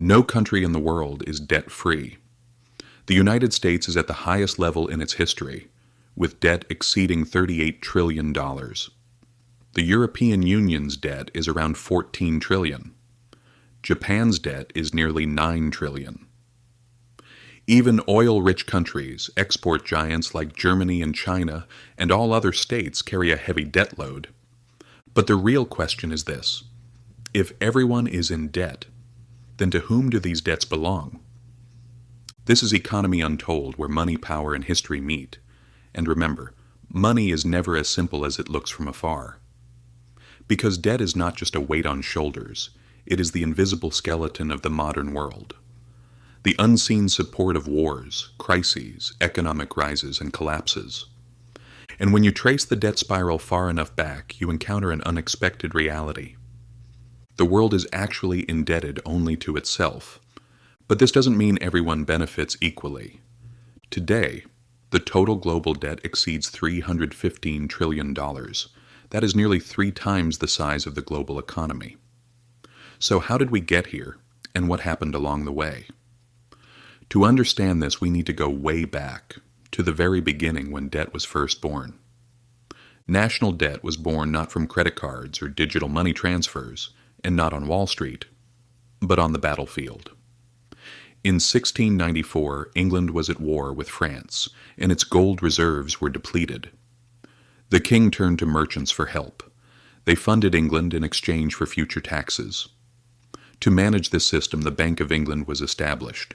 No country in the world is debt-free. The United States is at the highest level in its history, with debt exceeding $38 trillion. The European Union's debt is around $14 trillion. Japan's debt is nearly $9 trillion. Even oil-rich countries, export giants like Germany and China, and all other states carry a heavy debt load. But the real question is this: if everyone is in debt, then to whom do these debts belong? This is Economy Untold, where money, power, and history meet. And remember, money is never as simple as it looks from afar. Because debt is not just a weight on shoulders, it is the invisible skeleton of the modern world. The unseen support of wars, crises, economic rises, and collapses. And when you trace the debt spiral far enough back, you encounter an unexpected reality. The world is actually indebted only to itself. But this doesn't mean everyone benefits equally. Today, the total global debt exceeds $315 trillion. That is nearly 3 times the size of the global economy. So how did we get here, and what happened along the way? To understand this, we need to go way back, to the very beginning when debt was first born. National debt was born not from credit cards or digital money transfers, and not on Wall Street, but on the battlefield. In 1694, England was at war with France, and its gold reserves were depleted. The king turned to merchants for help. They funded England in exchange for future taxes. To manage this system, the Bank of England was established.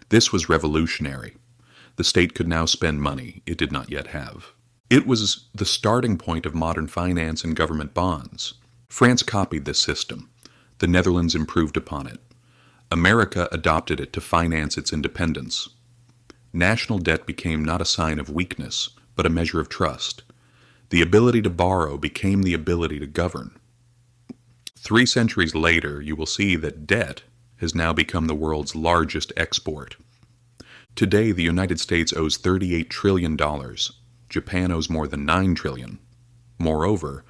This was revolutionary. The state could now spend money it did not yet have. It was the starting point of modern finance and government bonds. France copied this system. The Netherlands improved upon it. America adopted it to finance its independence. National debt became not a sign of weakness, but a measure of trust. The ability to borrow became the ability to govern. 3 centuries later, you will see that debt has now become the world's largest export. Today, the United States owes $38 trillion. Japan owes more than $9 trillion. Moreover,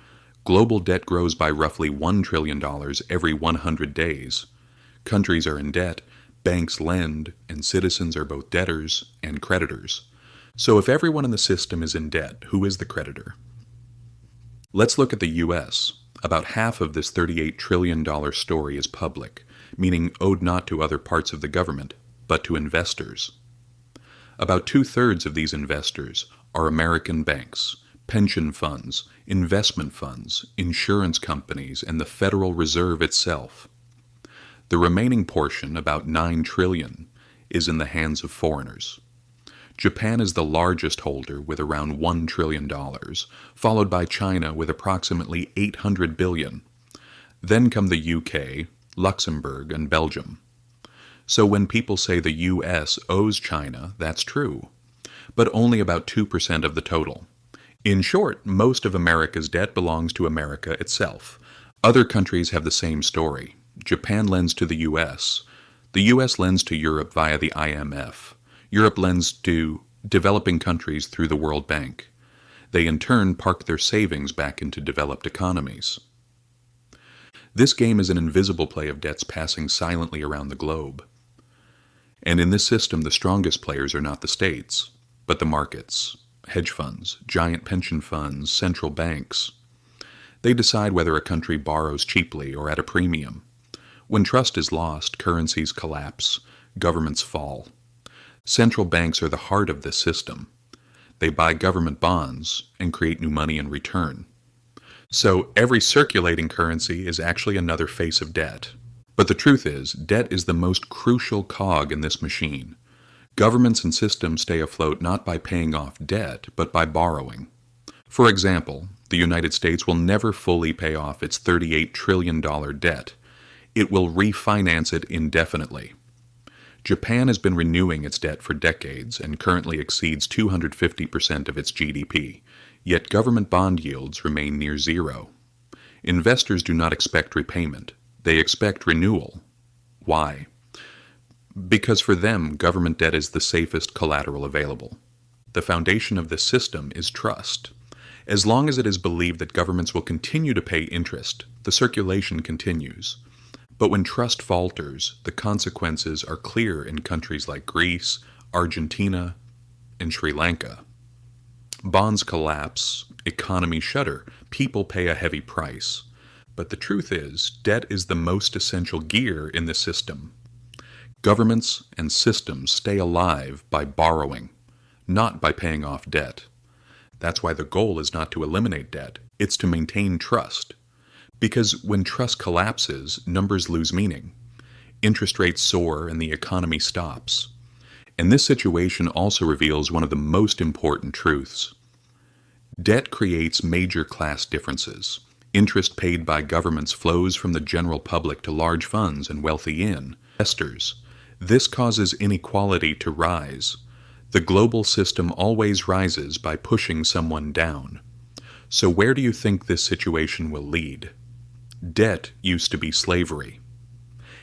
global debt grows by roughly $1 trillion every 100 days. Countries are in debt, banks lend, and citizens are both debtors and creditors. So if everyone in the system is in debt, who is the creditor? Let's look at the U.S. About half of this $38 trillion story is public, meaning owed not to other parts of the government, but to investors. About 2/3 of these investors are American banks, pension funds, investment funds, insurance companies, and the Federal Reserve itself. The remaining portion, about $9 trillion, is in the hands of foreigners. Japan is the largest holder with around $1 trillion, followed by China with approximately $800 billion. Then come the UK, Luxembourg, and Belgium. So when people say the US owes China, that's true, but only about 2% of the total. In short, most of America's debt belongs to America itself. Other countries have the same story. Japan lends to the US. The US lends to Europe via the IMF. Europe lends to developing countries through the World Bank. They in turn park their savings back into developed economies. This game is an invisible play of debts passing silently around the globe. And in this system, the strongest players are not the states, but the markets, hedge funds, giant pension funds, central banks. They decide whether a country borrows cheaply or at a premium. When trust is lost, currencies collapse, governments fall. Central banks are the heart of this system. They buy government bonds and create new money in return. So every circulating currency is actually another face of debt. But the truth is, debt is the most crucial cog in this machine. Governments and systems stay afloat not by paying off debt, but by borrowing. For example, the United States will never fully pay off its $38 trillion debt. It will refinance it indefinitely. Japan has been renewing its debt for decades and currently exceeds 250% of its GDP, yet government bond yields remain near zero. Investors do not expect repayment. They expect renewal. Why? Because for them, government debt is the safest collateral available. The foundation of this system is trust. As long as it is believed that governments will continue to pay interest, the circulation continues. But when trust falters, the consequences are clear in countries like Greece, Argentina, and Sri Lanka. Bonds collapse, economies shudder, people pay a heavy price. But the truth is, debt is the most essential gear in the system. Governments and systems stay alive by borrowing, not by paying off debt. That's why the goal is not to eliminate debt, it's to maintain trust. Because when trust collapses, numbers lose meaning. Interest rates soar and the economy stops. And this situation also reveals one of the most important truths. Debt creates major class differences. Interest paid by governments flows from the general public to large funds and wealthy investors. This causes inequality to rise. The global system always rises by pushing someone down. So where do you think this situation will lead? Debt used to be slavery.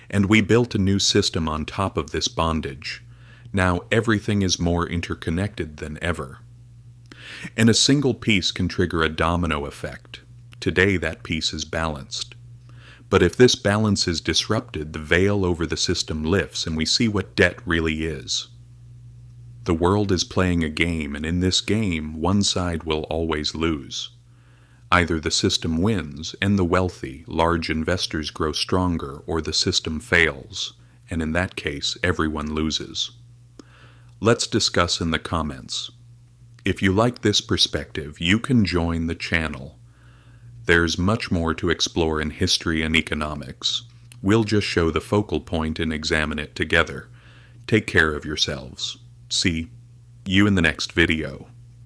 And we built a new system on top of this bondage. Now everything is more interconnected than ever. And a single piece can trigger a domino effect. Today that piece is balanced. But if this balance is disrupted, the veil over the system lifts and we see what debt really is. The world is playing a game, and in this game, one side will always lose. Either the system wins, and the wealthy, large investors grow stronger, or the system fails, and in that case, everyone loses. Let's discuss in the comments. If you like this perspective, you can join the channel. There's much more to explore in history and economics. We'll just show the focal point and examine it together. Take care of yourselves. See you in the next video.